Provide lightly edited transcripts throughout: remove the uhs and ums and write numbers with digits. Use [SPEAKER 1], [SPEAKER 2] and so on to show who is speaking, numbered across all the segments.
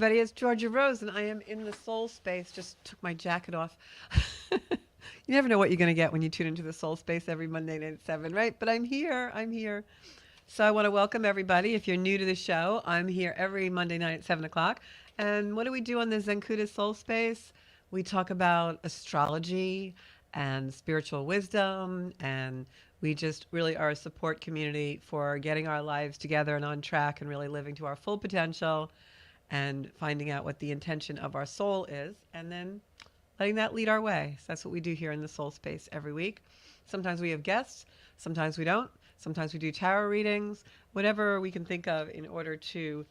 [SPEAKER 1] everybody. It's Georgia Rose, and I am in the soul space. Just took my jacket off. You never know what you're going to get when you tune into the soul space every Monday night at 7, right? But I'm here. I'm here. So I want to welcome everybody. If you're new to the show, I'm here every Monday night at 7 o'clock. And what do we do on the Zenkuda Soul Space? We talk about astrology and spiritual wisdom, and we just really are a support community for getting our lives together and on track and really living to our full potential and finding out what the intention of our soul is, and then letting that lead our way. So that's what we do here in the soul space every week. Sometimes we have guests, sometimes we don't. Sometimes we do tarot readings, whatever we can think of in order to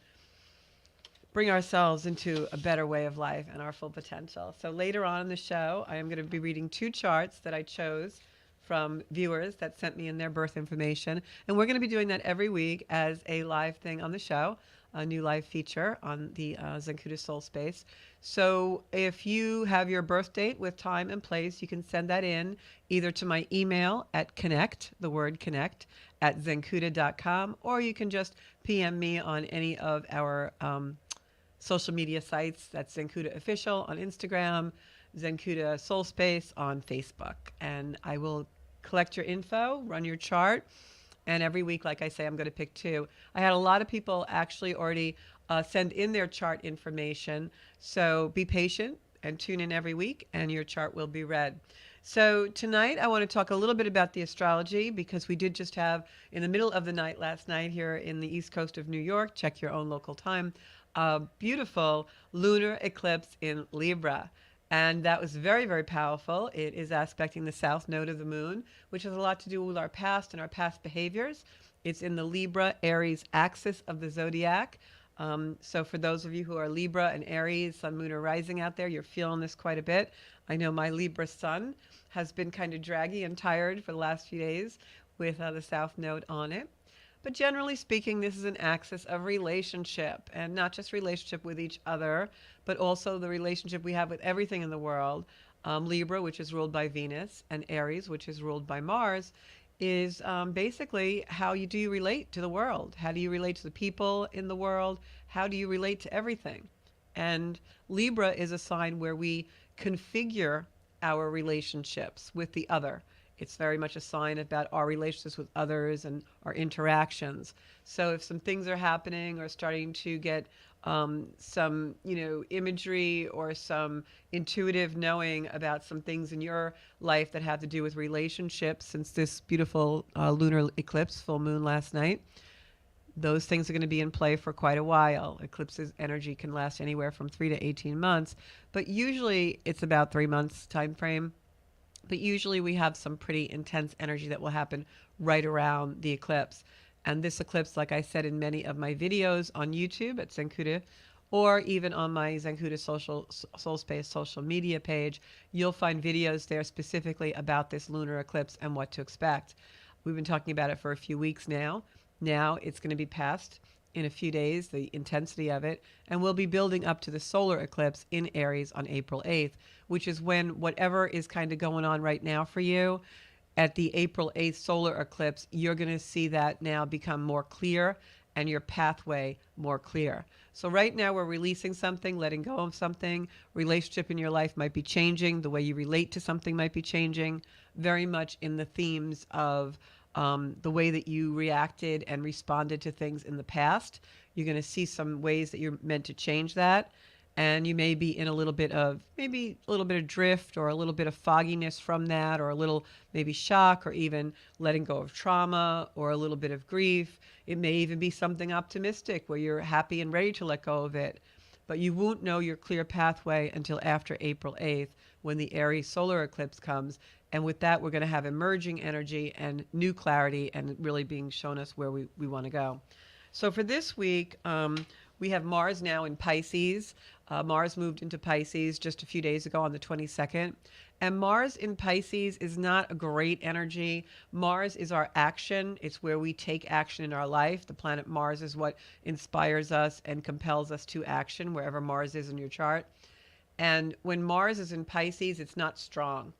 [SPEAKER 1] bring ourselves into a better way of life and our full potential. So later on in the show, I am going to be reading 2 charts that I chose from viewers that sent me in their birth information. And we're going to be doing that every week as a live thing on the show, a new live feature on the Zenkuda Soul Space. So if you have your birth date with time and place, you can send that in either to my email at connect, the word connect, at zenkuda.com, or you can just PM me on any of our social media sites. That's Zenkuda Official on Instagram, Zenkuda Soul Space on Facebook. And I will collect your info, run your chart, and every week, like I say, I'm going to pick 2. I had a lot of people actually already send in their chart information. So be patient and tune in every week, and your chart will be read. So tonight, I want to talk a little bit about the astrology because we did just have, in the middle of the night last night here in the east coast of New York, check your own local time, a beautiful lunar eclipse in Libra. And that was very, very powerful. It is aspecting the south node of the moon, which has a lot to do with our past and our past behaviors. It's in the Libra Aries axis of the zodiac. So for those of you who are Libra and Aries, Sun, Moon, or Rising out there, you're feeling this quite a bit. I know my Libra Sun has been kind of draggy and tired for the last few days with the south node on it. But generally speaking, this is an axis of relationship, and not just relationship with each other, but also the relationship we have with everything in the world. Libra, which is ruled by Venus, and Aries, which is ruled by Mars, is basically how do you relate to the world? How do you relate to the people in the world? How do you relate to everything? And Libra is a sign where we configure our relationships with the other. It's very much a sign about our relationships with others and our interactions. So if some things are happening or starting to get some, imagery or some intuitive knowing about some things in your life that have to do with relationships, since this beautiful lunar eclipse, full moon last night, those things are going to be in play for quite a while. Eclipses energy can last anywhere from 3 to 18 months, but usually it's about 3 months time frame. But usually we have some pretty intense energy that will happen right around the eclipse. And this eclipse, like I said in many of my videos on YouTube at Zenkuda, or even on my Zenkuda Soul Space social media page, you'll find videos there specifically about this lunar eclipse and what to expect. We've been talking about it for a few weeks now. Now it's going to be past in a few days, the intensity of it, and we'll be building up to the solar eclipse in Aries on April 8th, which is when whatever is kind of going on right now for you, at the April 8th solar eclipse, you're going to see that now become more clear and your pathway more clear. So right now we're releasing something, letting go of something. Relationship in your life might be changing. The way you relate to something might be changing, very much in the themes of the way that you reacted and responded to things in the past. You're going to see some ways that you're meant to change that. And you may be in a little bit of, maybe a little bit of drift or a little bit of fogginess from that, or a little maybe shock, or even letting go of trauma or a little bit of grief. It may even be something optimistic where you're happy and ready to let go of it. But you won't know your clear pathway until after April 8th when the Aries solar eclipse comes. And with that, we're going to have emerging energy and new clarity and really being shown us where we want to go. So for this week, we have Mars now in Pisces. Mars moved into Pisces just a few days ago on the 22nd. And Mars in Pisces is not a great energy. Mars is our action. It's where we take action in our life. The planet Mars is what inspires us and compels us to action, wherever Mars is in your chart. And when Mars is in Pisces, it's not strong.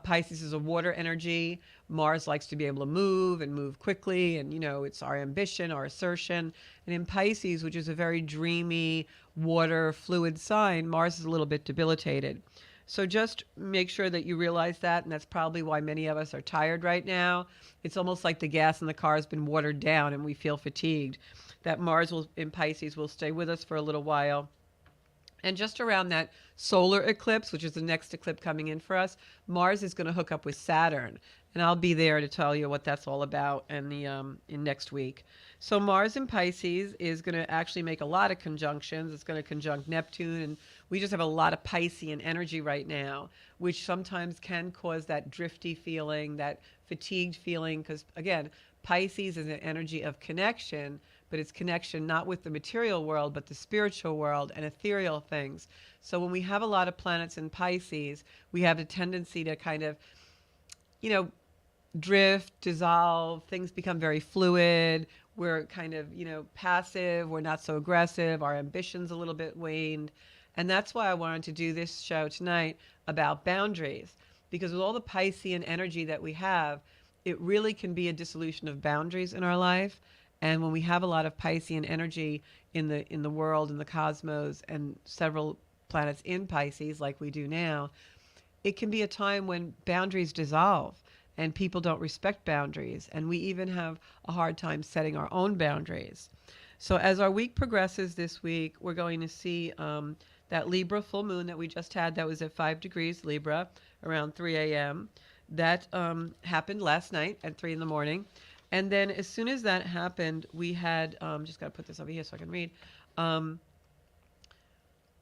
[SPEAKER 1] Pisces is a water energy. Mars likes to be able to move and move quickly, and it's our ambition, our assertion. And in Pisces, which is a very dreamy, water, fluid sign, Mars is a little bit debilitated. So just make sure that you realize that, and that's probably why many of us are tired right now. It's almost like the gas in the car has been watered down and we feel fatigued. That Mars will, in Pisces, will stay with us for a little while. And just around that solar eclipse, which is the next eclipse coming in for us, Mars is going to hook up with Saturn, and I'll be there to tell you what that's all about in next week. So Mars in Pisces is going to actually make a lot of conjunctions. It's going to conjunct Neptune, and we just have a lot of Piscean energy right now, which sometimes can cause that drifty feeling, that fatigued feeling, because again, Pisces is an energy of connection, but it's connection not with the material world, but the spiritual world and ethereal things. So when we have a lot of planets in Pisces, we have a tendency to kind of, you know, drift, dissolve, things become very fluid. We're kind of, passive. We're not so aggressive. Our ambition's a little bit waned. And that's why I wanted to do this show tonight about boundaries, because with all the Piscean energy that we have, it really can be a dissolution of boundaries in our life. And when we have a lot of Piscean energy in the world, in the cosmos, and several planets in Pisces like we do now, it can be a time when boundaries dissolve and people don't respect boundaries. And we even have a hard time setting our own boundaries. So as our week progresses this week, we're going to see that Libra full moon that we just had that was at 5 degrees Libra around 3 a.m. That happened last night at 3 in the morning. And then as soon as that happened, we had, just got to put this over here so I can read.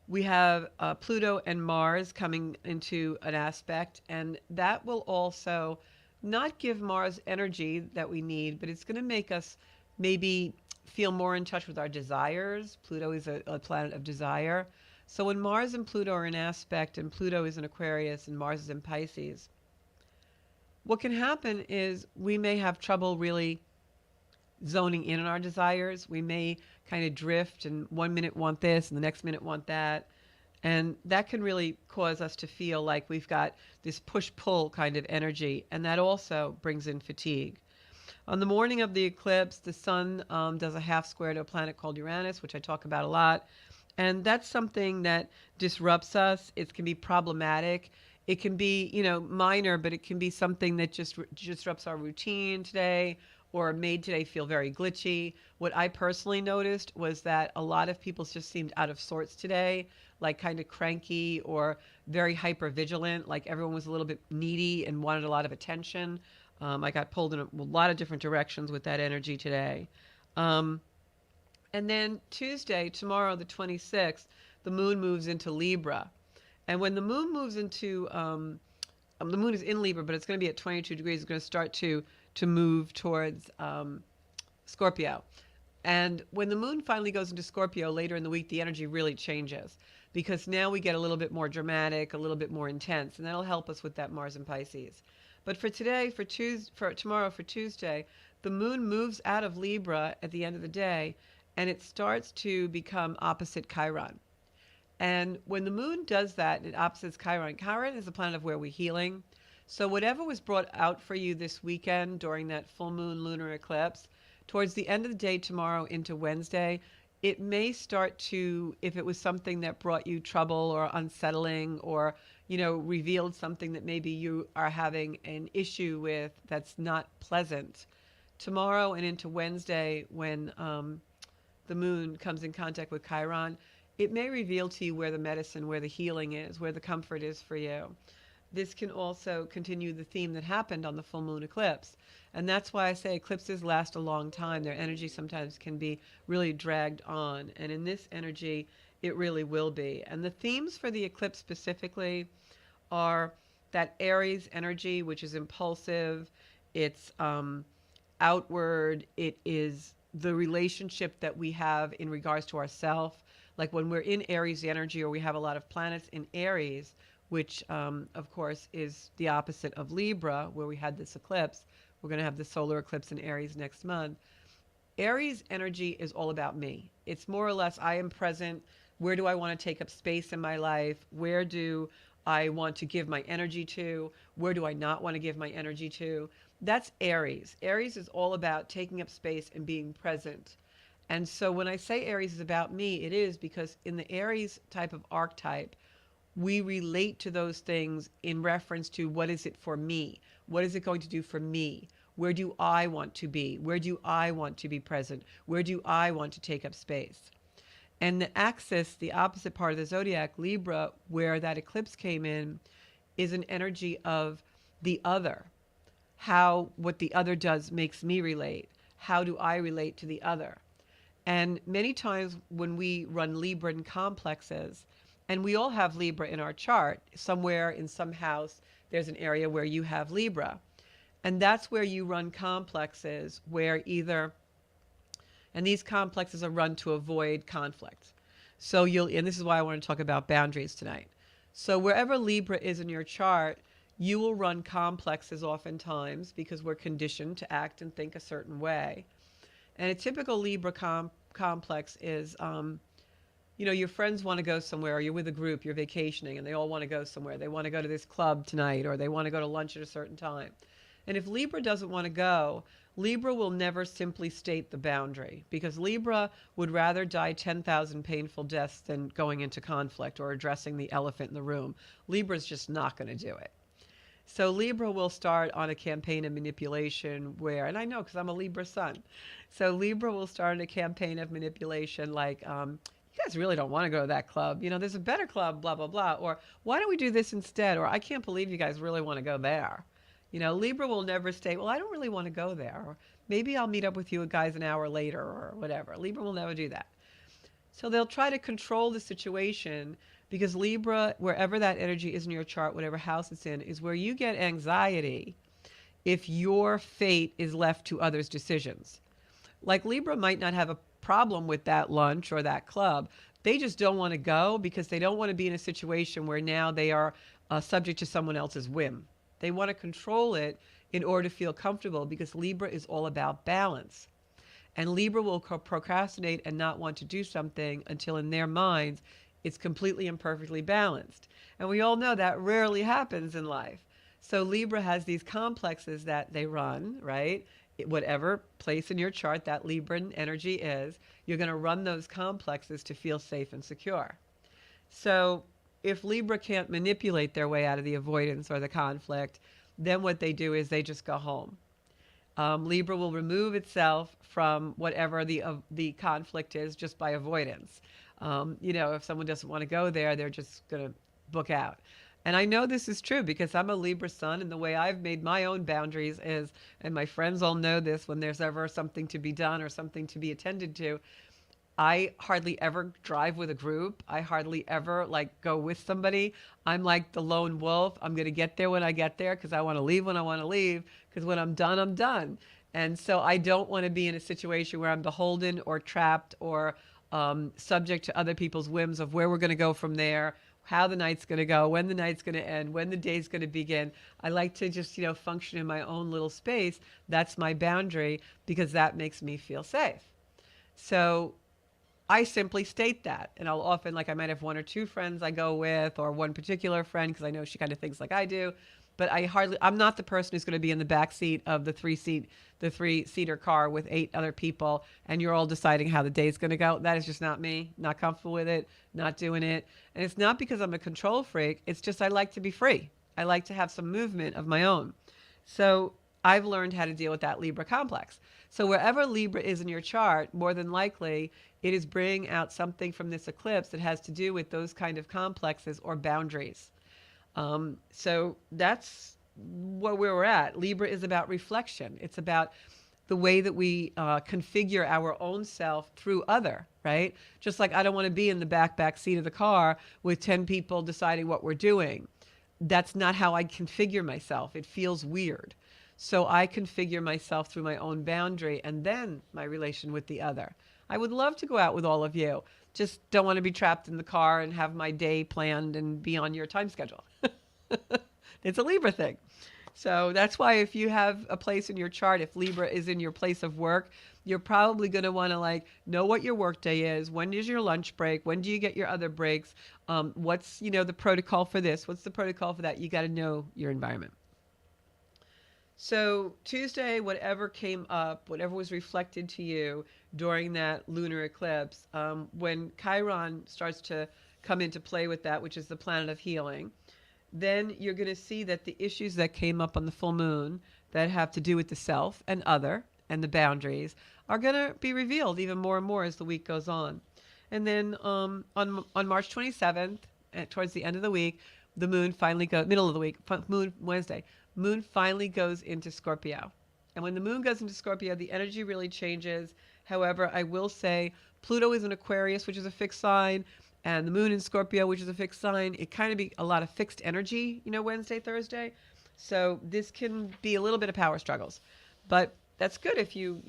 [SPEAKER 1] We have Pluto and Mars coming into an aspect, and that will also not give Mars energy that we need, but it's going to make us maybe feel more in touch with our desires. Pluto is a planet of desire. So when Mars and Pluto are in aspect, and Pluto is in Aquarius and Mars is in Pisces, what can happen is we may have trouble really zoning in on our desires. We may kind of drift and 1 minute want this and the next minute want that. And that can really cause us to feel like we've got this push-pull kind of energy. And that also brings in fatigue. On the morning of the eclipse, the sun does a half square to a planet called Uranus, which I talk about a lot. And that's something that disrupts us. It can be problematic. It can be, minor, but it can be something that just disrupts our routine today or made today feel very glitchy. What I personally noticed was that a lot of people just seemed out of sorts today, like kind of cranky or very hyper vigilant, like everyone was a little bit needy and wanted a lot of attention. I got pulled in a lot of different directions with that energy today. And then Tuesday, tomorrow, the 26th, the moon moves into Libra. And when the moon moves into, the moon is in Libra, but it's going to be at 22 degrees. It's going to start to move towards Scorpio. And when the moon finally goes into Scorpio later in the week, the energy really changes because now we get a little bit more dramatic, a little bit more intense, and that'll help us with that Mars and Pisces. But for today, for tomorrow, for Tuesday, the moon moves out of Libra at the end of the day, and it starts to become opposite Chiron. And when the moon does that, it opposites Chiron. Chiron is the planet of where we're healing. So whatever was brought out for you this weekend during that full moon lunar eclipse, towards the end of the day tomorrow into Wednesday, it may start to, if it was something that brought you trouble or unsettling or, revealed something that maybe you are having an issue with that's not pleasant, tomorrow and into Wednesday when the moon comes in contact with Chiron, it may reveal to you where the medicine, where the healing is, where the comfort is for you. This can also continue the theme that happened on the full moon eclipse. And that's why I say eclipses last a long time. Their energy sometimes can be really dragged on. And in this energy, it really will be. And the themes for the eclipse specifically are that Aries energy, which is impulsive, it's outward, it is the relationship that we have in regards to ourself. Like when we're in Aries energy or we have a lot of planets in Aries, which of course is the opposite of Libra, where we had this eclipse. We're going to have the solar eclipse in Aries next month. Aries energy is all about me. It's more or less I am present. Where do I want to take up space in my life? Where do I want to give my energy to? Where do I not want to give my energy to? That's Aries. Aries is all about taking up space and being present. And so when I say Aries is about me, it is because in the Aries type of archetype, we relate to those things in reference to what is it for me? What is it going to do for me? Where do I want to be? Where do I want to be present? Where do I want to take up space? And the axis, the opposite part of the zodiac, Libra, where that eclipse came in, is an energy of the other. How what the other does makes me relate. How do I relate to the other? And many times when we run Libran complexes, and we all have Libra in our chart, somewhere in some house, there's an area where you have Libra. And that's where you run complexes where either, and these complexes are run to avoid conflict. So and this is why I want to talk about boundaries tonight. So wherever Libra is in your chart, you will run complexes oftentimes because we're conditioned to act and think a certain way. And a typical Libra complex is, your friends want to go somewhere, or you're with a group, you're vacationing, and they all want to go somewhere. They want to go to this club tonight, or they want to go to lunch at a certain time. And if Libra doesn't want to go, Libra will never simply state the boundary, because Libra would rather die 10,000 painful deaths than going into conflict or addressing the elephant in the room. Libra's just not going to do it. So Libra will start on a campaign of manipulation where, and I know because I'm a Libra sun, so Libra will start a campaign of manipulation like, you guys really don't want to go to that club. There's a better club, blah, blah, blah. Or why don't we do this instead? Or I can't believe you guys really want to go there. Libra will never state, well, I don't really want to go there. Or maybe I'll meet up with you guys an hour later or whatever. Libra will never do that. So they'll try to control the situation because Libra, wherever that energy is in your chart, whatever house it's in, is where you get anxiety if your fate is left to others' decisions. Like Libra might not have a problem with that lunch or that club. They just don't want to go because they don't want to be in a situation where now they are subject to someone else's whim. They want to control it in order to feel comfortable because Libra is all about balance. And Libra will procrastinate and not want to do something until in their minds it's completely and perfectly balanced. And we all know that rarely happens in life. So Libra has these complexes that they run, right? Whatever place in your chart that Libran energy is, you're going to run those complexes to feel safe and secure. So if Libra can't manipulate their way out of the avoidance or the conflict, then what they do is they just go home. Libra will remove itself from whatever the conflict is just by avoidance. If someone doesn't want to go there, they're just going to book out. And I know this is true because I'm a Libra sun, and the way I've made my own boundaries is, and my friends all know this, when there's ever something to be done or something to be attended to, I hardly ever drive with a group. I hardly ever go with somebody. I'm like the lone wolf. I'm going to get there when I get there because I want to leave when I want to leave, because when I'm done, I'm done. And so I don't want to be in a situation where I'm beholden or trapped or subject to other people's whims of where we're going to go from there, how the night's going to go, when the night's going to end, when the day's going to begin. I like to just, function in my own little space. That's my boundary because that makes me feel safe. So I simply state that. And I'll often, I might have one or two friends I go with or one particular friend because I know she kind of thinks like I do. But I'm not the person who's going to be in the back seat of the three-seater car with 8 other people and you're all deciding how the day's going to go. That is just not me. Not comfortable with it, not doing it. And it's not because I'm a control freak. It's just I like to be free. I like to have some movement of my own. So I've learned how to deal with that Libra complex. So wherever Libra is in your chart, more than likely, it is bringing out something from this eclipse that has to do with those kind of complexes or boundaries. So that's where we're at. Libra is about reflection. It's about the way that we configure our own self through other, right? Just like I don't want to be in the back seat of the car with 10 people deciding what we're doing. That's not how I configure myself. It feels weird. So I configure myself through my own boundary and then my relation with the other. I would love to go out with all of you. Just don't want to be trapped in the car and have my day planned and be on your time schedule. It's a Libra thing. So that's why if you have a place in your chart, if Libra is in your place of work, you're probably going to want to like know what your work day is. When is your lunch break? When do you get your other breaks? What's, the protocol for this? What's the protocol for that? You got to know your environment. So Tuesday, whatever came up, whatever was reflected to you during that lunar eclipse, when Chiron starts to come into play with that, which is the planet of healing, then you're going to see that the issues that came up on the full moon that have to do with the self and other and the boundaries are going to be revealed even more and more as the week goes on. And then on March 27th, towards the end of the week, the moon finally goes, middle of the week, moon Wednesday, moon finally goes into Scorpio. And when the moon goes into Scorpio, the energy really changes. However, I will say Pluto is in Aquarius, which is a fixed sign, and the moon in Scorpio, which is a fixed sign. It kind of be a lot of fixed energy, Wednesday, Thursday. So this can be a little bit of power struggles. But that's good if you,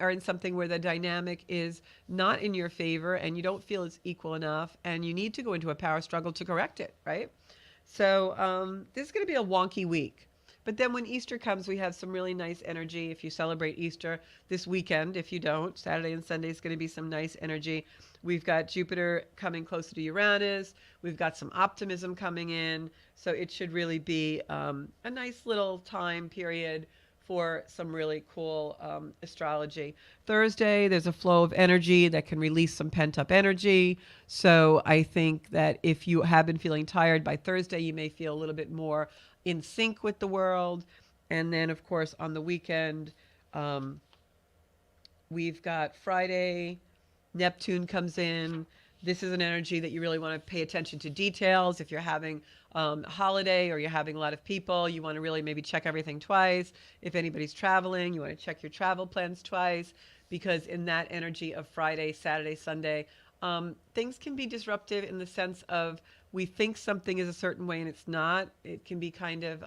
[SPEAKER 1] are in something where the dynamic is not in your favor and you don't feel it's equal enough and you need to go into a power struggle to correct it, right? So this is going to be a wonky week. But then when Easter comes, we have some really nice energy. If you celebrate Easter this weekend, if you don't, Saturday and Sunday is going to be some nice energy. We've got Jupiter coming closer to Uranus. We've got some optimism coming in. So it should really be a nice little time period for some really cool astrology. Thursday, there's a flow of energy that can release some pent-up energy. So I think that if you have been feeling tired by Thursday, you may feel a little bit more in sync with the world. And then, of course, on the weekend, we've got Friday, Neptune comes in. This is an energy that you really want to pay attention to details. If you're having a holiday or you're having a lot of people, you want to really maybe check everything twice. If anybody's traveling, you want to check your travel plans twice, because in that energy of Friday, Saturday, Sunday, things can be disruptive in the sense of we think something is a certain way and it's not. It can be kind of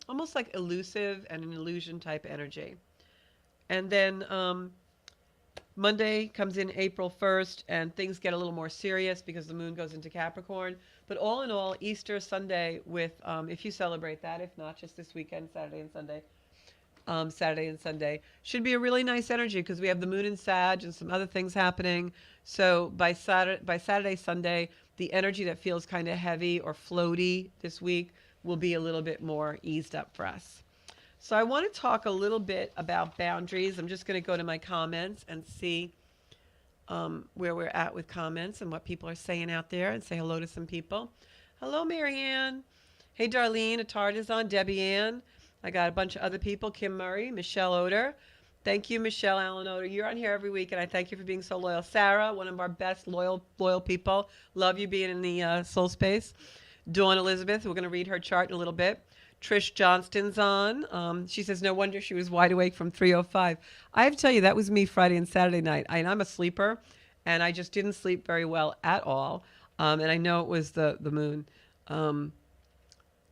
[SPEAKER 1] almost like elusive and an illusion type energy. And then Monday comes in April 1st, and things get a little more serious because the moon goes into Capricorn. But all in all, Easter Sunday, with if you celebrate that, if not, just this weekend, Saturday and Sunday, should be a really nice energy because we have the moon in Sag and some other things happening. So by Saturday, Sunday, the energy that feels kind of heavy or floaty this week will be a little bit more eased up for us. So I want to talk a little bit about boundaries. I'm just going to go to my comments and see where we're at with comments and what people are saying out there, and say hello to some people. Hello, Marianne. Hey, Darlene, Atardazon, Debbie Ann. I got a bunch of other people, Kim Murray, Michelle Oder. Thank you, Michelle Allen Oder. You're on here every week, and I thank you for being so loyal. Sarah, one of our best loyal people. Love you being in the soul space. Dawn Elizabeth, we're going to read her chart in a little bit. Trish Johnston's on. She says, no wonder she was wide awake from 3:05. I have to tell you, that was me Friday and Saturday night. I'm a sleeper, and I just didn't sleep very well at all. And I know it was the moon.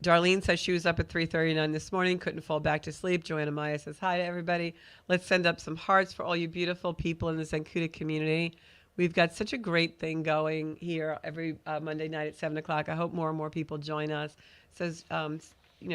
[SPEAKER 1] Darlene says she was up at 3:39 this morning, couldn't fall back to sleep. Joanna Maya says hi to everybody. Let's send up some hearts for all you beautiful people in the Zenkuda community. We've got such a great thing going here every Monday night at 7 o'clock. I hope more and more people join us. It says,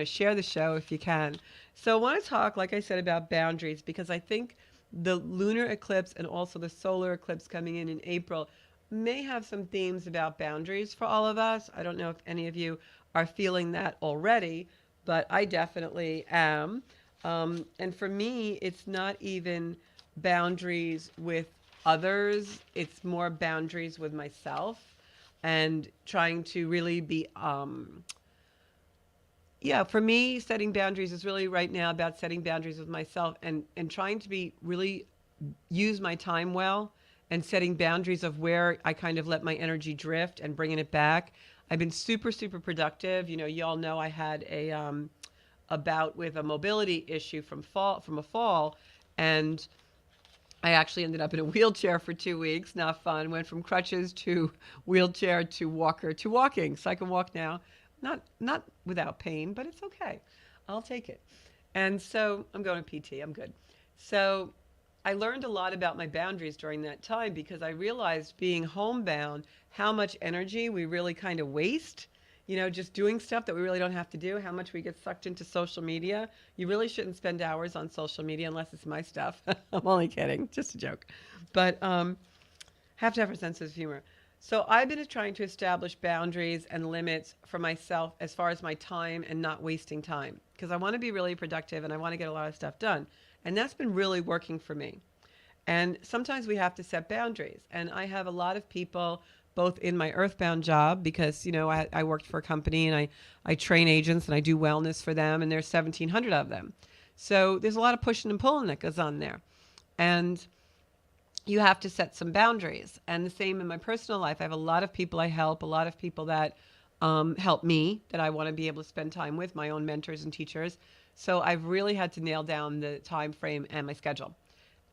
[SPEAKER 1] share the show if you can. So I want to talk, like I said, about boundaries, because I think the lunar eclipse and also the solar eclipse coming in April may have some themes about boundaries for all of us. I don't know if any of you are feeling that already, but I definitely am. And for me, it's not even boundaries with others. It's more boundaries with myself, and trying to really be, for me, setting boundaries is really right now about setting boundaries with myself, and trying to be really use my time well, and setting boundaries of where I kind of let my energy drift and bringing it back. I've been super, super productive. Y'all know I had a bout with a mobility issue from a fall, and I actually ended up in a wheelchair for 2 weeks. Not fun. Went from crutches to wheelchair to walker to walking. So I can walk now. Not without pain, but it's okay. I'll take it. And so I'm going to PT. I'm good. So I learned a lot about my boundaries during that time, because I realized, being homebound, how much energy we really kind of waste. just doing stuff that we really don't have to do, how much we get sucked into social media. You really shouldn't spend hours on social media unless it's my stuff. I'm only kidding, just a joke. But have to have a sense of humor. So I've been trying to establish boundaries and limits for myself as far as my time and not wasting time, because I want to be really productive and I want to get a lot of stuff done. And that's been really working for me. And sometimes we have to set boundaries. And I have a lot of people, both in my earthbound job, because, I worked for a company and I train agents and I do wellness for them, and there's 1,700 of them. So there's a lot of pushing and pulling that goes on there. And you have to set some boundaries. And the same in my personal life. I have a lot of people I help, a lot of people that help me, that I want to be able to spend time with, my own mentors and teachers. So I've really had to nail down the time frame and my schedule.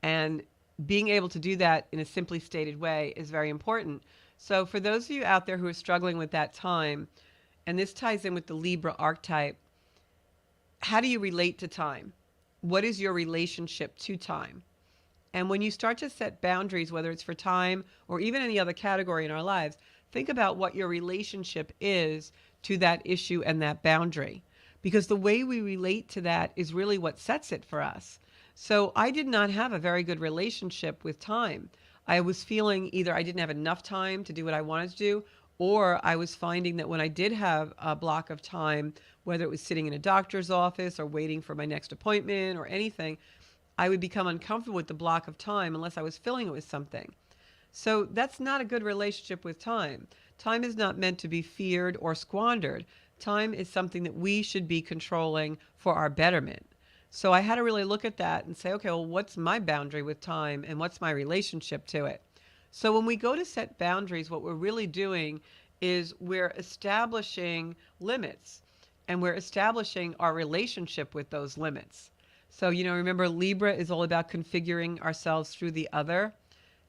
[SPEAKER 1] And being able to do that in a simply stated way is very important. So for those of you out there who are struggling with that time, and this ties in with the Libra archetype, how do you relate to time? What is your relationship to time? And when you start to set boundaries, whether it's for time or even any other category in our lives, think about what your relationship is to that issue and that boundary. Because the way we relate to that is really what sets it for us. So I did not have a very good relationship with time. I was feeling either I didn't have enough time to do what I wanted to do, or I was finding that when I did have a block of time, whether it was sitting in a doctor's office or waiting for my next appointment or anything, I would become uncomfortable with the block of time unless I was filling it with something. So that's not a good relationship with time. Time is not meant to be feared or squandered. Time is something that we should be controlling for our betterment. So I had to really look at that and say, okay, well, what's my boundary with time and what's my relationship to it? So when we go to set boundaries, what we're really doing is we're establishing limits, and we're establishing our relationship with those limits. So, remember, Libra is all about configuring ourselves through the other.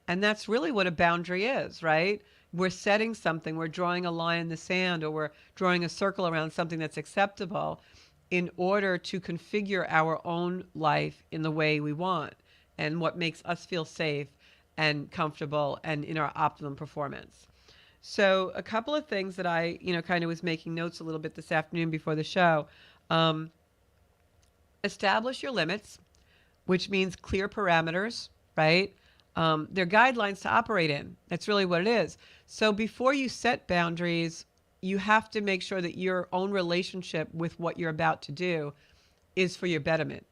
[SPEAKER 1] And that's really what a boundary is, right? We're setting something, we're drawing a line in the sand, or we're drawing a circle around something that's acceptable in order to configure our own life in the way we want and what makes us feel safe and comfortable and in our optimum performance. So a couple of things that I, kind of was making notes a little bit this afternoon before the show. Establish your limits, which means clear parameters, right? They're guidelines to operate in. That's really what it is. So before you set boundaries, you have to make sure that your own relationship with what you're about to do is for your betterment.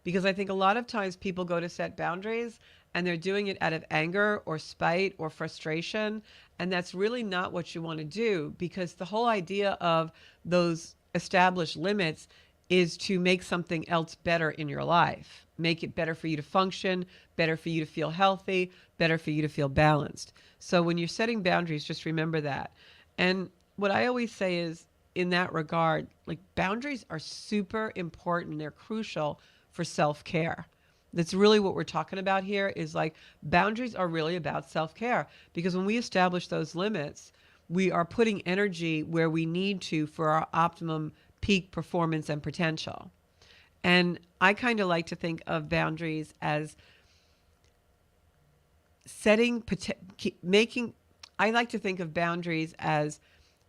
[SPEAKER 1] Because I think a lot of times people go to set boundaries and they're doing it out of anger or spite or frustration. And that's really not what you want to do, because the whole idea of those established limits is to make something else better in your life. Make it better for you to function, better for you to feel healthy, better for you to feel balanced. So when you're setting boundaries, just remember that. And what I always say is, in that regard, like, boundaries are super important. They're crucial for self-care. That's really what we're talking about here, is like, boundaries are really about self-care, because when we establish those limits, we are putting energy where we need to for our optimum peak performance and potential. And I kind of like to think of boundaries as I like to think of boundaries as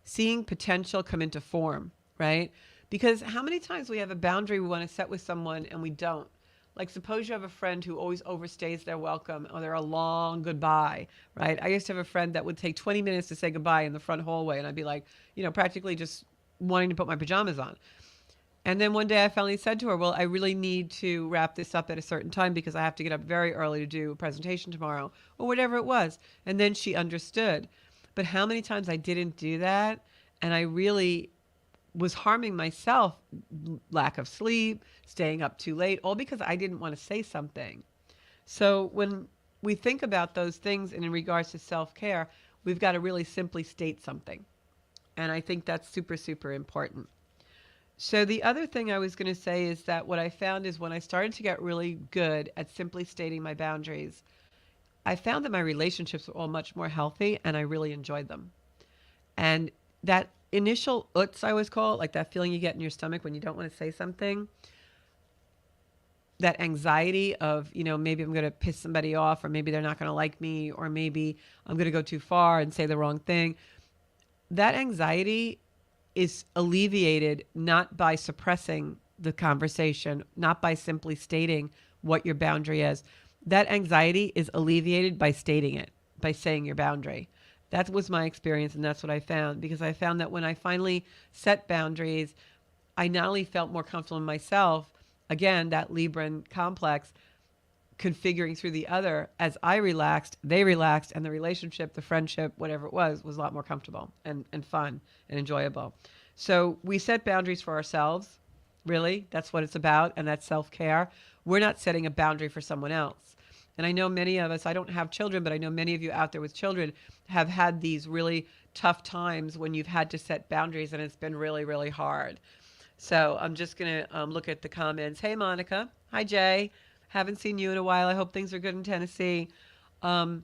[SPEAKER 1] seeing potential come into form, right? Because how many times we have a boundary we want to set with someone and we don't? Like, suppose you have a friend who always overstays their welcome, or they're a long goodbye, right? I used to have a friend that would take 20 minutes to say goodbye in the front hallway, and I'd be like, practically just wanting to put my pajamas on. And then one day I finally said to her, well, I really need to wrap this up at a certain time because I have to get up very early to do a presentation tomorrow, or whatever it was. And then she understood. But how many times I didn't do that, and I really was harming myself, lack of sleep, staying up too late, all because I didn't want to say something. So when we think about those things and in regards to self-care, we've got to really simply state something. And I think that's super, super important. So the other thing I was going to say is that what I found is when I started to get really good at simply stating my boundaries, I found that my relationships were all much more healthy and I really enjoyed them. And that initial uts, I always call it, like that feeling you get in your stomach when you don't want to say something, that anxiety of, maybe I'm going to piss somebody off, or maybe they're not going to like me, or maybe I'm going to go too far and say the wrong thing. That anxiety is alleviated not by suppressing the conversation, not by simply stating what your boundary is. That anxiety is alleviated by stating it, by saying your boundary. That was my experience, and that's what I found, because I found that when I finally set boundaries, I not only felt more comfortable in myself, again, that Libran complex, configuring through the other, as I relaxed, they relaxed, and the relationship, the friendship, whatever it was a lot more comfortable and fun and enjoyable. So we set boundaries for ourselves, really. That's what it's about, and that's self-care. We're not setting a boundary for someone else. And I know many of us, I don't have children, but I know many of you out there with children have had these really tough times when you've had to set boundaries, and it's been really, really hard. So I'm just going to look at the comments. Hey, Monica. Hi, Jay. Haven't seen you in a while. I hope things are good in Tennessee. So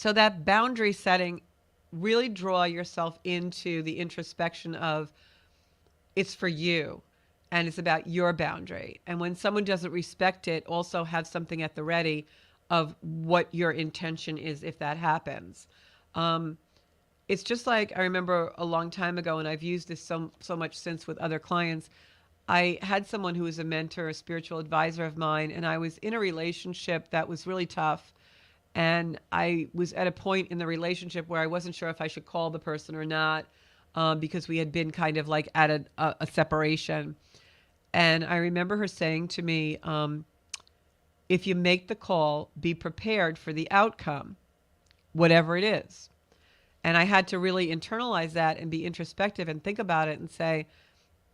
[SPEAKER 1] that boundary setting, really draw yourself into the introspection of it's for you and it's about your boundary. And when someone doesn't respect it, also have something at the ready of what your intention is if that happens. It's just like I remember a long time ago, and I've used this so much since with other clients. I had someone who was a mentor, a spiritual advisor of mine, and I was in a relationship that was really tough. And I was at a point in the relationship where I wasn't sure if I should call the person or not, because we had been kind of like at a separation. And I remember her saying to me, if you make the call, be prepared for the outcome, whatever it is. And I had to really internalize that and be introspective and think about it and say,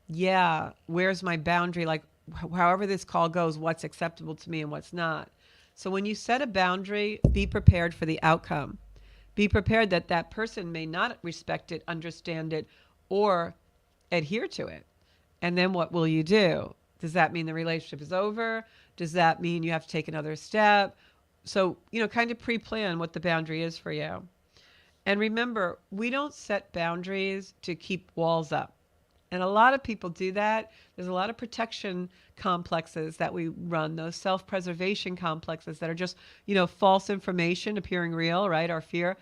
[SPEAKER 1] yeah, where's my boundary? Like, however this call goes, what's acceptable to me and what's not. So when you set a boundary, be prepared for the outcome. Be prepared that that person may not respect it, understand it, or adhere to it. And then what will you do? Does that mean the relationship is over? Does that mean you have to take another step? So, kind of pre-plan what the boundary is for you. And remember, we don't set boundaries to keep walls up. And a lot of people do that. There's a lot of protection complexes that we run, those self-preservation complexes that are just, false information appearing real, right? Our fear.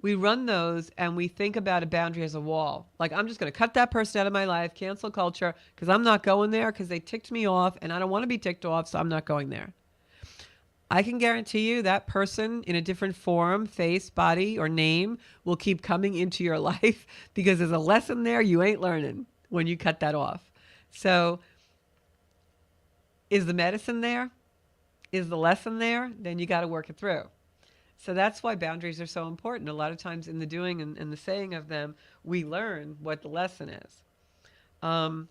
[SPEAKER 1] We run those and we think about a boundary as a wall. Like, I'm just going to cut that person out of my life, cancel culture, because I'm not going there because they ticked me off and I don't want to be ticked off, so I'm not going there. I can guarantee you that person in a different form, face, body, or name will keep coming into your life because there's a lesson there you ain't learning when you cut that off. So is the medicine there? Is the lesson there? Then you got to work it through. So that's why boundaries are so important. A lot of times in the doing and the saying of them, we learn what the lesson is. So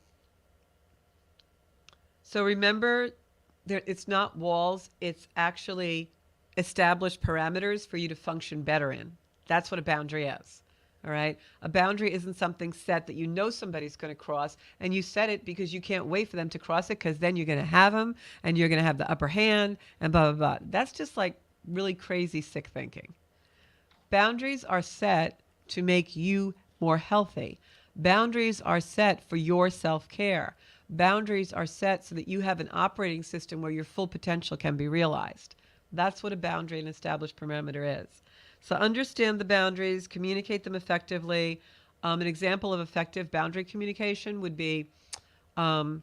[SPEAKER 1] remember, it's not walls, it's actually established parameters for you to function better in. That's what a boundary is. All right. A boundary isn't something set that somebody's going to cross, and you set it because you can't wait for them to cross it, because then you're going to have them and you're going to have the upper hand and blah, blah, blah. That's just like really crazy, sick thinking. Boundaries are set to make you more healthy. Boundaries are set for your self-care. Boundaries are set so that you have an operating system where your full potential can be realized. That's what a boundary and established parameter is. So understand the boundaries, communicate them effectively. An example of effective boundary communication would be, I'm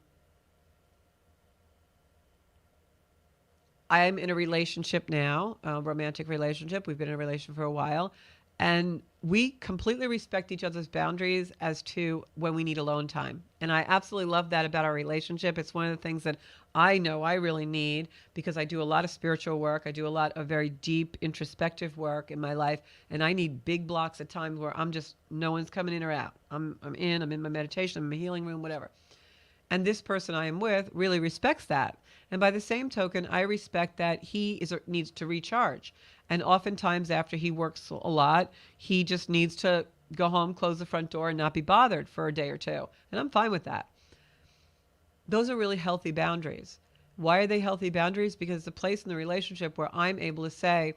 [SPEAKER 1] in a relationship now, a romantic relationship. We've been in a relationship for a while. And we completely respect each other's boundaries as to when we need alone time. And I absolutely love that about our relationship. It's one of the things that I know I really need, because I do a lot of spiritual work. I do a lot of very deep introspective work in my life. And I need big blocks of time where no one's coming in or out. I'm in my meditation, I'm in my healing room, whatever. And this person I am with really respects that. And by the same token, I respect that he needs to recharge. And oftentimes after he works a lot, he just needs to go home, close the front door, and not be bothered for a day or two. And I'm fine with that. Those are really healthy boundaries. Why are they healthy boundaries? Because it's a place in the relationship where I'm able to say,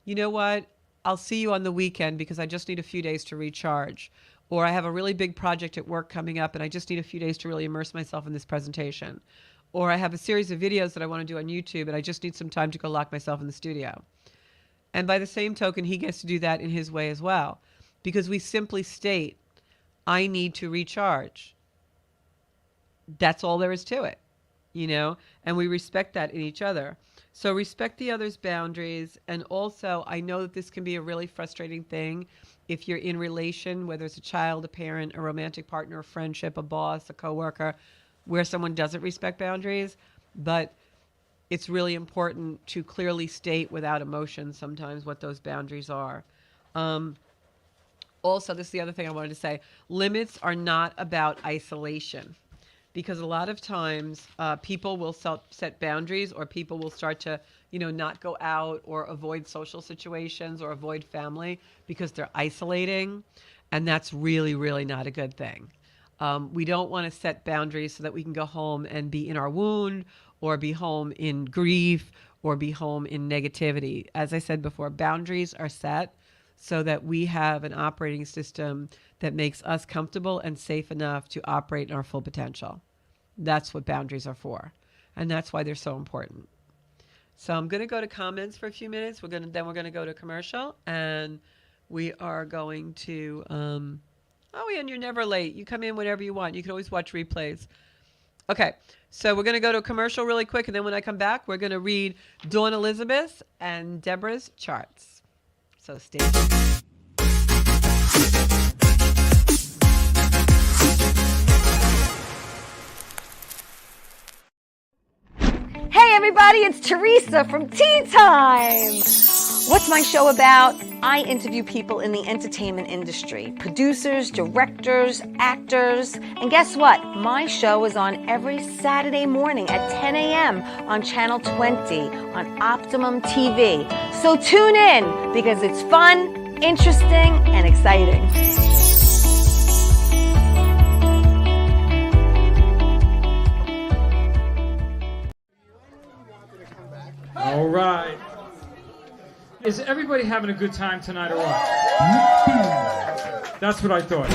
[SPEAKER 1] you know what, I'll see you on the weekend because I just need a few days to recharge. Or I have a really big project at work coming up and I just need a few days to really immerse myself in this presentation. Or I have a series of videos that I want to do on YouTube and I just need some time to go lock myself in the studio. And by the same token, he gets to do that in his way as well. Because we simply state I need to recharge. That's all there is to it, and we respect that in each other. So respect the other's boundaries. And also, I know that this can be a really frustrating thing if you're in relation, whether it's a child, a parent, a romantic partner, a friendship, a boss, a coworker, where someone doesn't respect boundaries. But it's really important to clearly state without emotion sometimes what those boundaries are. Also, this is the other thing I wanted to say. Limits are not about isolation, because a lot of times people will set boundaries, or people will start to, not go out or avoid social situations or avoid family because they're isolating. And that's really, really not a good thing. We don't want to set boundaries so that we can go home and be in our wound, or be home in grief, or be home in negativity. As I said before, boundaries are set so that we have an operating system that makes us comfortable and safe enough to operate in our full potential. That's what boundaries are for. And that's why they're so important. So I'm going to go to comments for a few minutes. We're going to go to commercial, and we are going to, and you're never late. You come in whenever you want. You can always watch replays. Okay, so we're going to go to a commercial really quick, and then when I come back, we're going to read Dawn Elizabeth and Deborah's charts. So stay tuned.
[SPEAKER 2] Hey everybody, it's Teresa from Tea Time. What's my show about? I interview people in the entertainment industry, producers, directors, actors, and guess what? My show is on every Saturday morning at 10 a.m. on Channel 20 on Optimum TV. So tune in, because it's fun, interesting, and exciting.
[SPEAKER 3] All right. Is everybody having a good time tonight or what? That's what I thought.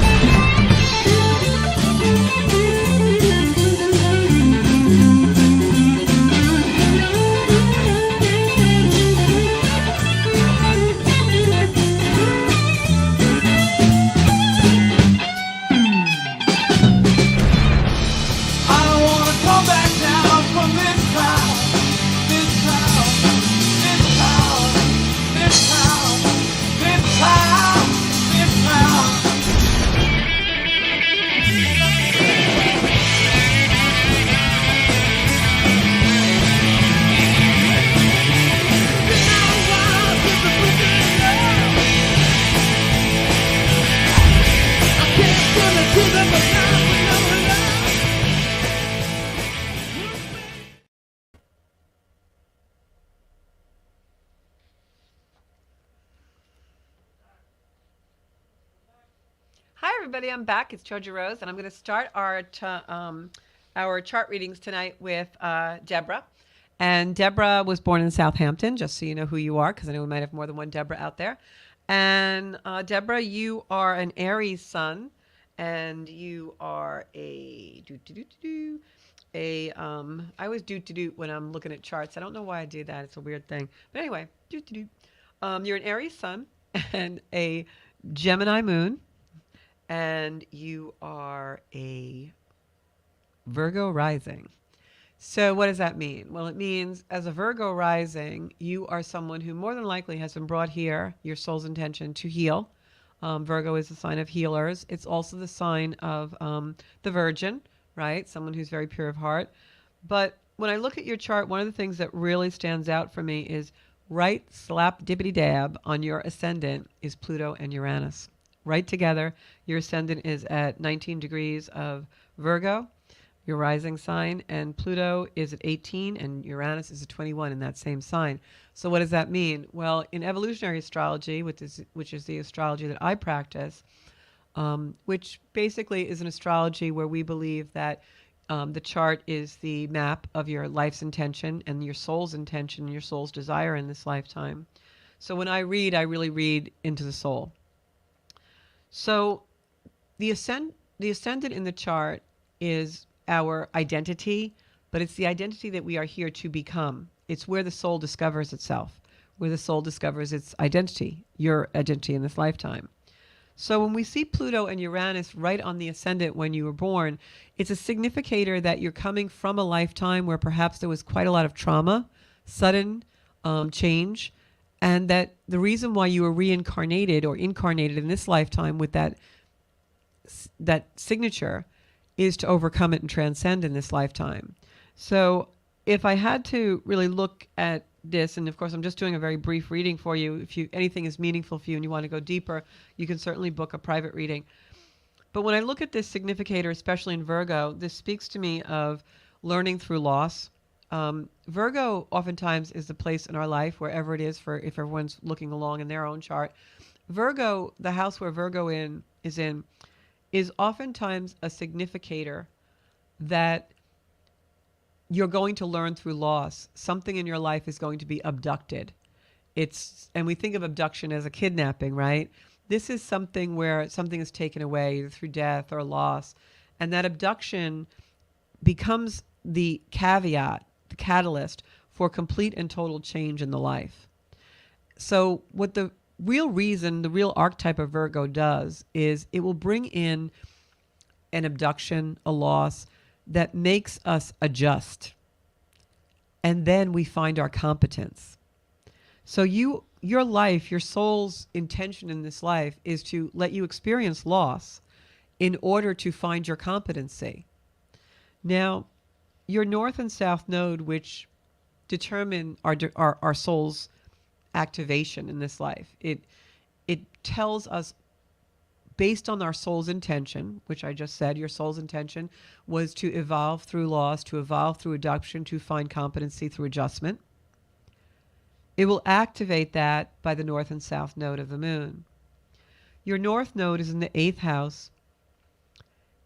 [SPEAKER 1] Everybody, I'm back. It's Choja Rose, and I'm going to start our chart readings tonight with Deborah. And Deborah was born in Southampton, just so you know who you are, because I know we might have more than one Deborah out there. And Deborah, you are an Aries sun, and you are I always do when I'm looking at charts. I don't know why I do that. It's a weird thing. But anyway, you're an Aries sun and a Gemini moon. And you are a Virgo rising. So what does that mean? Well, it means as a Virgo rising, you are someone who more than likely has been brought here, your soul's intention, to heal. Virgo is the sign of healers. It's also the sign of the Virgin, right? Someone who's very pure of heart. But when I look at your chart, one of the things that really stands out for me is right slap dippity dab on your ascendant is Pluto and Uranus. Right together, your ascendant is at 19 degrees of Virgo, your rising sign, and Pluto is at 18 and Uranus is at 21 in that same sign. So what does that mean? Well, in evolutionary astrology, which is the astrology that I practice, which basically is an astrology where we believe that the chart is the map of your life's intention and your soul's intention and your soul's desire in this lifetime. So when I read, I really read into the soul. So the ascendant in the chart is our identity, but it's the identity that we are here to become. It's where the soul discovers itself, where the soul discovers its identity, your identity in this lifetime. So when we see Pluto and Uranus right on the ascendant when you were born, it's a significator that you're coming from a lifetime where perhaps there was quite a lot of trauma, sudden change, and that the reason why you were reincarnated or incarnated in this lifetime with that signature is to overcome it and transcend in this lifetime. So if I had to really look at this, and of course I'm just doing a very brief reading for you, if anything is meaningful for you and you want to go deeper, you can certainly book a private reading. But when I look at this significator, especially in Virgo, this speaks to me of learning through loss. Virgo oftentimes is the place in our life, wherever it is, for if everyone's looking along in their own chart. Virgo, the house where Virgo is oftentimes a significator that you're going to learn through loss. Something in your life is going to be abducted. And we think of abduction as a kidnapping, right? This is something where something is taken away either through death or loss. And that abduction becomes the caveat, the catalyst for complete and total change in the life. So what the real archetype of Virgo does is it will bring in an abduction, a loss, that makes us adjust. And then we find our competence. So your life, your soul's intention in this life is to let you experience loss in order to find your competency. Now, your north and south node, which determine our soul's activation in this life, it tells us, based on our soul's intention, which I just said, your soul's intention was to evolve through loss, to evolve through adoption, to find competency through adjustment. It will activate that by the north and south node of the moon. Your north node is in the 8th house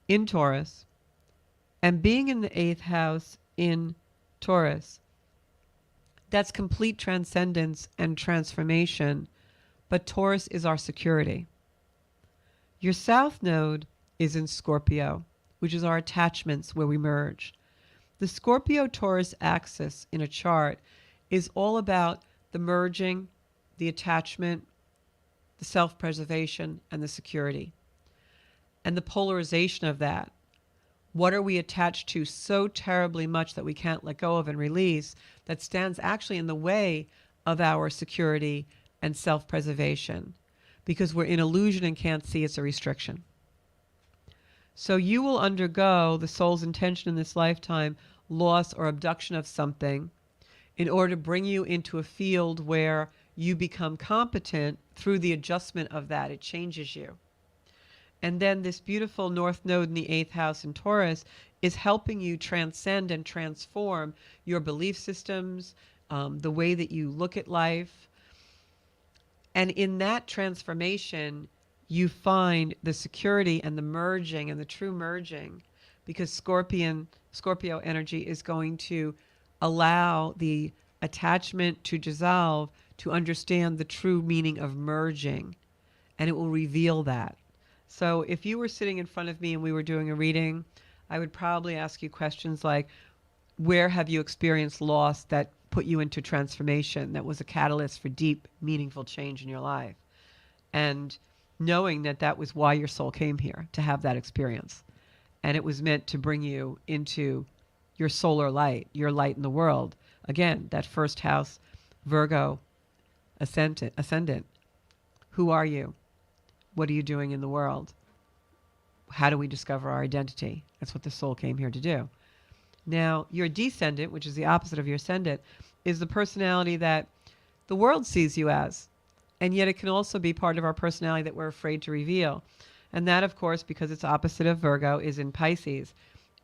[SPEAKER 1] in Taurus, and being in the 8th house in Taurus, that's complete transcendence and transformation, but Taurus is our security. Your south node is in Scorpio, which is our attachments where we merge. The Scorpio-Taurus axis in a chart is all about the merging, the attachment, the self-preservation, and the security. And the polarization of that. What are we attached to so terribly much that we can't let go of and release, that stands actually in the way of our security and self-preservation? Because we're in illusion and can't see it's a restriction. So you will undergo the soul's intention in this lifetime, loss or abduction of something, in order to bring you into a field where you become competent through the adjustment of that. It changes you. And then this beautiful north node in the 8th house in Taurus is helping you transcend and transform your belief systems, the way that you look at life. And in that transformation, you find the security and the merging and the true merging, because Scorpio energy is going to allow the attachment to dissolve, to understand the true meaning of merging, and it will reveal that. So if you were sitting in front of me and we were doing a reading, I would probably ask you questions like, where have you experienced loss that put you into transformation, that was a catalyst for deep, meaningful change in your life? And knowing that that was why your soul came here, to have that experience. And it was meant to bring you into your solar light, your light in the world. Again, that first house, Virgo, ascendant. Who are you? What are you doing in the world? How do we discover our identity? That's what the soul came here to do. Now, your descendant, which is the opposite of your ascendant, is the personality that the world sees you as. And yet it can also be part of our personality that we're afraid to reveal. And that, of course, because it's opposite of Virgo, is in Pisces.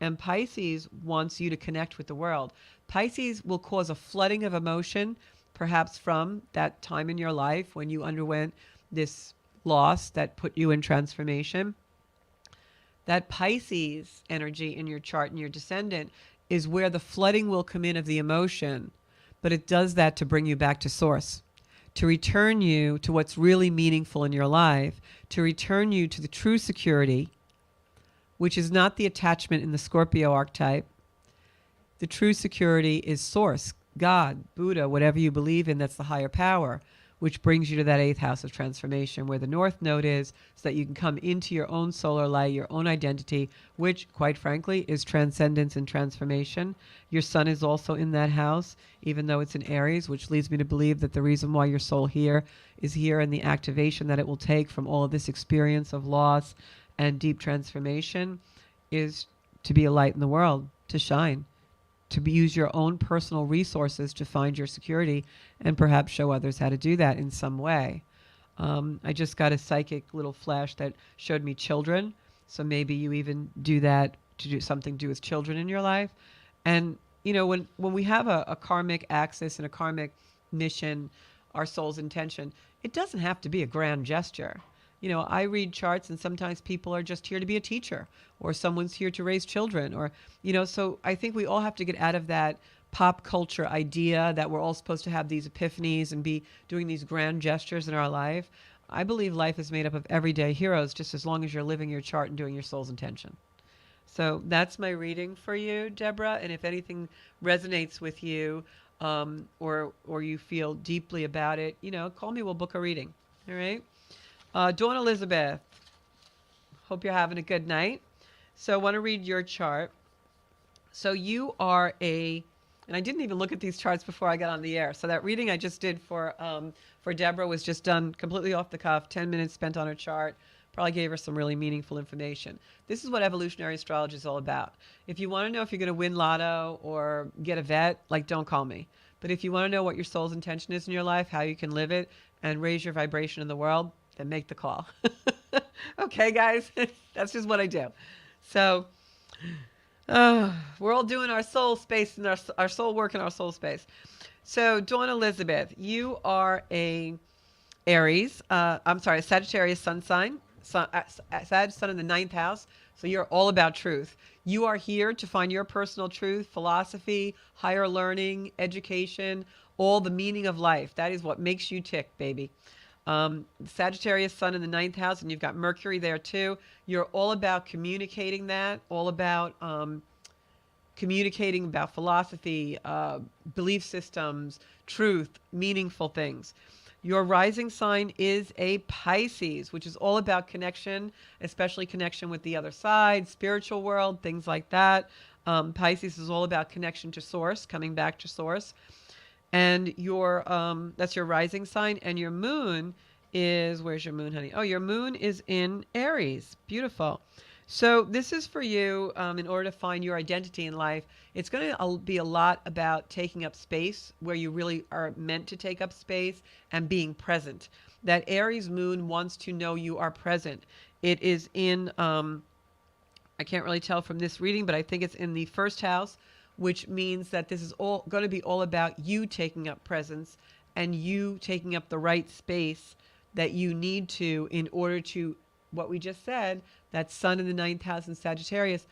[SPEAKER 1] And Pisces wants you to connect with the world. Pisces will cause a flooding of emotion, perhaps from that time in your life when you underwent this loss that put you in transformation. That Pisces energy in your chart and your descendant is where the flooding will come in of the emotion, but it does that to bring you back to source, to return you to what's really meaningful in your life, to return you to the true security, which is not the attachment in the Scorpio archetype. The true security is source, God, Buddha, whatever you believe in, that's the higher power, which brings you to that 8th house of transformation, where the North Node is, so that you can come into your own solar light, your own identity, which, quite frankly, is transcendence and transformation. Your Sun is also in that house, even though it's in Aries, which leads me to believe that the reason why your soul here is here and the activation that it will take from all of this experience of loss and deep transformation is to be a light in the world, to shine, use your own personal resources to find your security and perhaps show others how to do that in some way. I just got a psychic little flash that showed me children. So maybe you even do that to do something to do with children in your life. And, when we have a karmic axis and a karmic mission, our soul's intention, it doesn't have to be a grand gesture. I read charts and sometimes people are just here to be a teacher, or someone's here to raise children, or, so I think we all have to get out of that pop culture idea that we're all supposed to have these epiphanies and be doing these grand gestures in our life. I believe life is made up of everyday heroes, just as long as you're living your chart and doing your soul's intention. So that's my reading for you, Deborah. And if anything resonates with you, or you feel deeply about it, call me, we'll book a reading. All right. Dawn Elizabeth, hope you're having a good night. So I want to read your chart. So you are and I didn't even look at these charts before I got on the air. So that reading I just did for Deborah was just done completely off the cuff, 10 minutes spent on her chart. Probably gave her some really meaningful information. This is what evolutionary astrology is all about. If you want to know if you're going to win lotto or get a vet, don't call me. But if you want to know what your soul's intention is in your life, how you can live it and raise your vibration in the world, then make the call. Okay, guys, that's just what I do. So we're all doing our soul space and our soul work in our soul space. So Dawn Elizabeth, you are a Sagittarius sun sign, Sag sun in the 9th house. So you're all about truth. You are here to find your personal truth, philosophy, higher learning, education, all the meaning of life. That is what makes you tick, baby. Sagittarius sun in the 9th house, and you've got Mercury there too. You're all about communicating that, all about communicating about philosophy, belief systems, truth, meaningful things. Your rising sign is a Pisces, which is all about connection, especially connection with the other side, spiritual world, things like that. Pisces is all about connection to source, coming back to source. And that's your rising sign. And your moon is, where's your moon, honey? Oh, your moon is in Aries. Beautiful. So this is for you in order to find your identity in life. It's going to be a lot about taking up space where you really are meant to take up space and being present. That Aries moon wants to know you are present. It is in, I can't really tell from this reading, but I think it's in the 1st house, which means that this is all going to be all about you taking up presence and you taking up the right space that you need to in order to, what we just said, that sun in the 9th house in Sagittarius.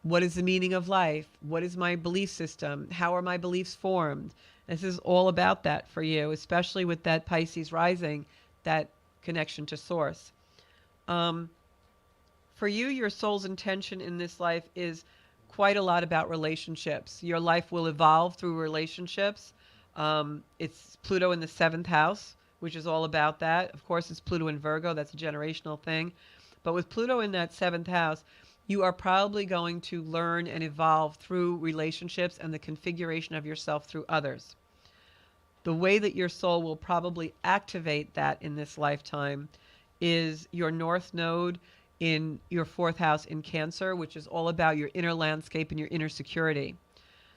[SPEAKER 1] What is the meaning of life? What is my belief system? How are my beliefs formed? This is all about that for you, especially with that Pisces rising, that connection to source. For you, your soul's intention in this life is quite a lot about relationships. Your life will evolve through relationships. It's Pluto in the 7th house, which is all about that. Of course, it's Pluto in Virgo. That's a generational thing. But with Pluto in that 7th house, you are probably going to learn and evolve through relationships and the configuration of yourself through others. The way that your soul will probably activate that in this lifetime is your North Node in your 4th house in Cancer, which is all about your inner landscape and your inner security.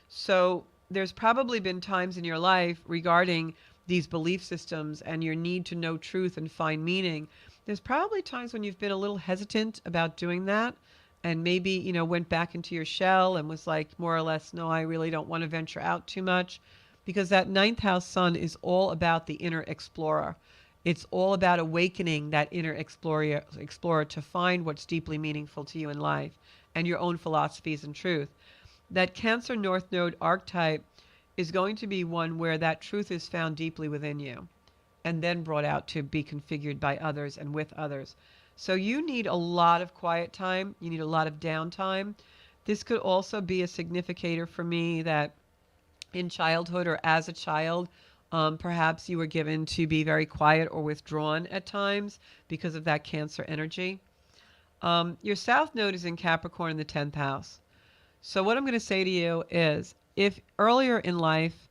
[SPEAKER 1] So there's probably been times in your life regarding these belief systems and your need to know truth and find meaning. There's probably times when you've been a little hesitant about doing that and maybe, went back into your shell and was like, more or less, no, I really don't want to venture out too much, because that 9th house sun is all about the inner explorer. It's all about awakening that inner explorer to find what's deeply meaningful to you in life and your own philosophies and truth. That Cancer North Node archetype is going to be one where that truth is found deeply within you and then brought out to be configured by others and with others. So you need a lot of quiet time. You need a lot of downtime. This could also be a significator for me that in childhood or as a child, Perhaps you were given to be very quiet or withdrawn at times because of that Cancer energy. Your South Node is in Capricorn in the 10th house. So what I'm going to say to you is, if earlier in life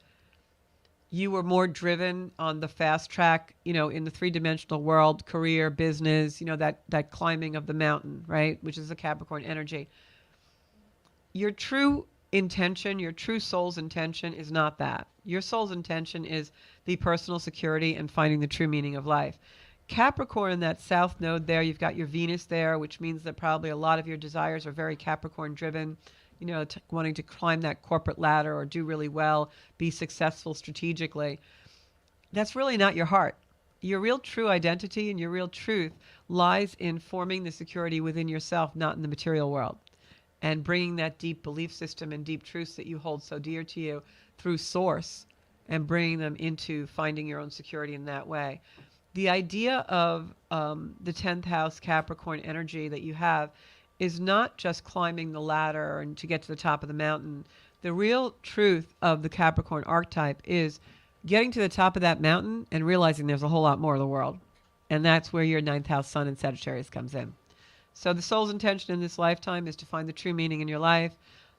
[SPEAKER 1] you were more driven on the fast track, in the three-dimensional world, career, business, that climbing of the mountain, right, which is the Capricorn energy, your true intention, your true soul's intention is not that. Your soul's intention is the personal security and finding the true meaning of life. Capricorn, that South Node there, you've got your Venus there, which means that probably a lot of your desires are very Capricorn driven, wanting to climb that corporate ladder or do really well, be successful strategically. That's really not your heart. Your real true identity and your real truth lies in forming the security within yourself, not in the material world, and bringing that deep belief system and deep truths that you hold so dear to you through source and bringing them into finding your own security in that way. The idea of the 10th house Capricorn energy that you have is not just climbing the ladder and to get to the top of the mountain. The real truth of the Capricorn archetype is getting to the top of that mountain and realizing there's a whole lot more of the world. And that's where your 9th house sun in Sagittarius comes in. So the soul's intention in this lifetime is to find the true meaning in your life.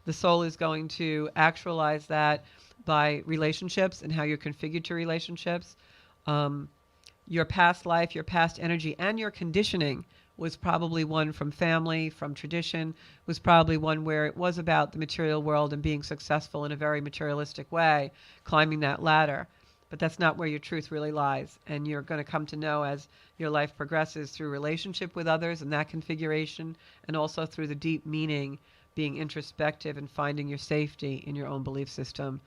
[SPEAKER 1] The soul is going to actualize that by relationships and how you're configured to relationships. Your past life, your past energy, and your conditioning was probably one from family, from tradition, was probably one where it was about the material world and being successful in a very materialistic way, climbing that ladder. But that's not where your truth really lies. And you're going to come to know as your life progresses through relationship with others and that configuration, and also through the deep meaning, being introspective and finding your safety in your own belief system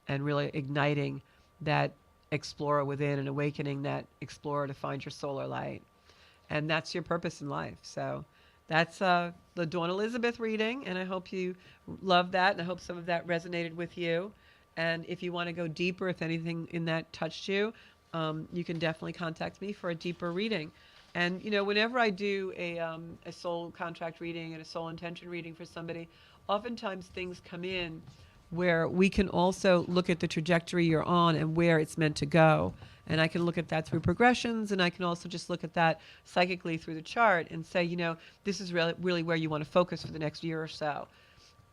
[SPEAKER 1] and really igniting that explorer within and awakening that explorer to find your solar light. And that's your purpose in life. So that's the Dawn Elizabeth reading, and I hope you love that, and I hope some of that resonated with you. And if you want to go deeper, if anything in that touched you, you can definitely contact me for a deeper reading. And, whenever I do a soul contract reading and a soul intention reading for somebody, oftentimes things come in where we can also look at the trajectory you're on and where it's meant to go. And I can look at that through progressions, and I can also just look at that psychically through the chart and say, this is really where you want to focus for the next year or so.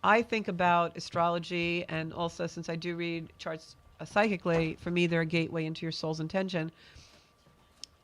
[SPEAKER 1] I think about astrology, and also since I do read charts psychically, for me they're a gateway into your soul's intention.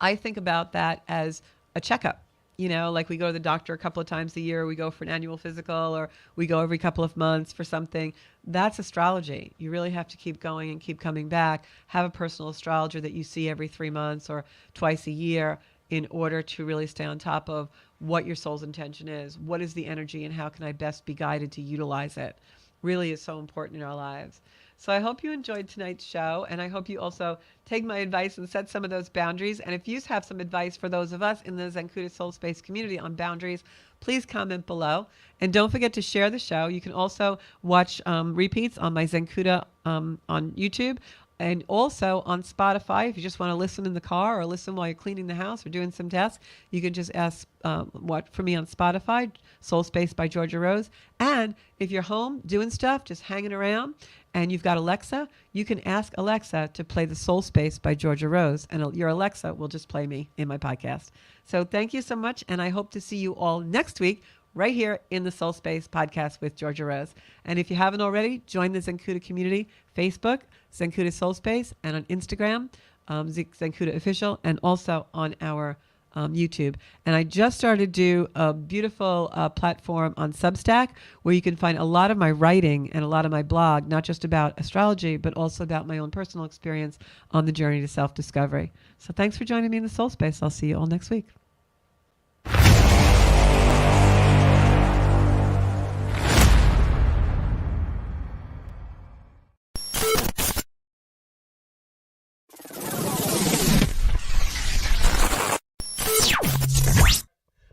[SPEAKER 1] I think about that as a checkup. Like we go to the doctor a couple of times a year, we go for an annual physical, or we go every couple of months for something. That's astrology. You really have to keep going and keep coming back. Have a personal astrologer that you see every 3 months or twice a year in order to really stay on top of what your soul's intention is. What is the energy and how can I best be guided to utilize it? Really is so important in our lives. So I hope you enjoyed tonight's show, and I hope you also take my advice and set some of those boundaries. And if you have some advice for those of us in the Zencuda Soul Space community on boundaries, please comment below. And don't forget to share the show. You can also watch repeats on my Zencuda on YouTube, and also on Spotify. If you just want to listen in the car or listen while you're cleaning the house or doing some tasks, you can just ask what for me on Spotify, Soul Space by Georgia Rose. And if you're home doing stuff, just hanging around, and you've got Alexa, you can ask Alexa to play the Soul Space by Georgia Rose, and your Alexa will just play me in my podcast. So thank you so much, and I hope to see you all next week right here in the Soul Space podcast with Georgia Rose. And if you haven't already, join the Zencuda community, Facebook, Zencuda Soul Space, and on Instagram, Zencuda Official, and also on our YouTube. And I just started to do a beautiful platform on Substack where you can find a lot of my writing and a lot of my blog, not just about astrology, but also about my own personal experience on the journey to self-discovery. So thanks for joining me in the Soul Space. I'll see you all next week.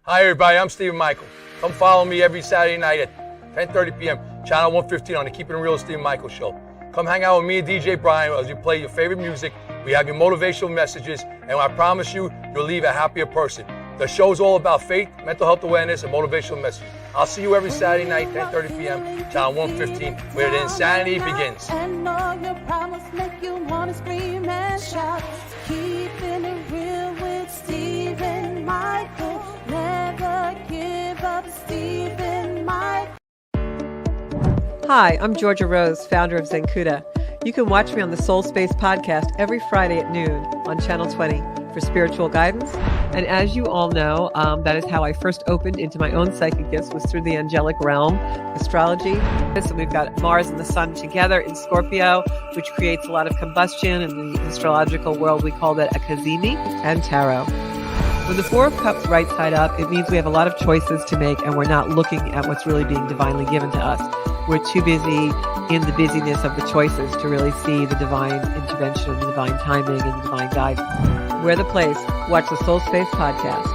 [SPEAKER 4] Hi everybody, I'm Stephen Michael. Come follow me every Saturday night at 10:30 p.m. Channel 115 on the Keeping It Real Stephen Michael Show. Come hang out with me and DJ Brian as we play your favorite music. We have your motivational messages, and I promise you, you'll leave a happier person. The show's all about faith, mental health awareness, and motivational message. I'll see you every Saturday night, 10:30 p.m., channel 115, where the insanity begins.
[SPEAKER 5] And all your problems make you want to scream and shout. Keeping it real with Steve and Michael. Never give up, Steve and Michael.
[SPEAKER 1] Hi, I'm Georgia Rose, founder of Zenkuda. You can watch me on the Soul Space podcast every Friday at noon on Channel 20 for spiritual guidance. And as you all know, that is how I first opened into my own psychic gifts, was through the angelic realm, astrology. So we've got Mars and the Sun together in Scorpio, which creates a lot of combustion. In the astrological world, we call that a cazimi, and tarot. When the Four of Cups right side up, it means we have a lot of choices to make and we're not looking at what's really being divinely given to us. We're too busy in the busyness of the choices to really see the divine intervention, the divine timing, and the divine guidance. We're the place. Watch the Soul Space podcast.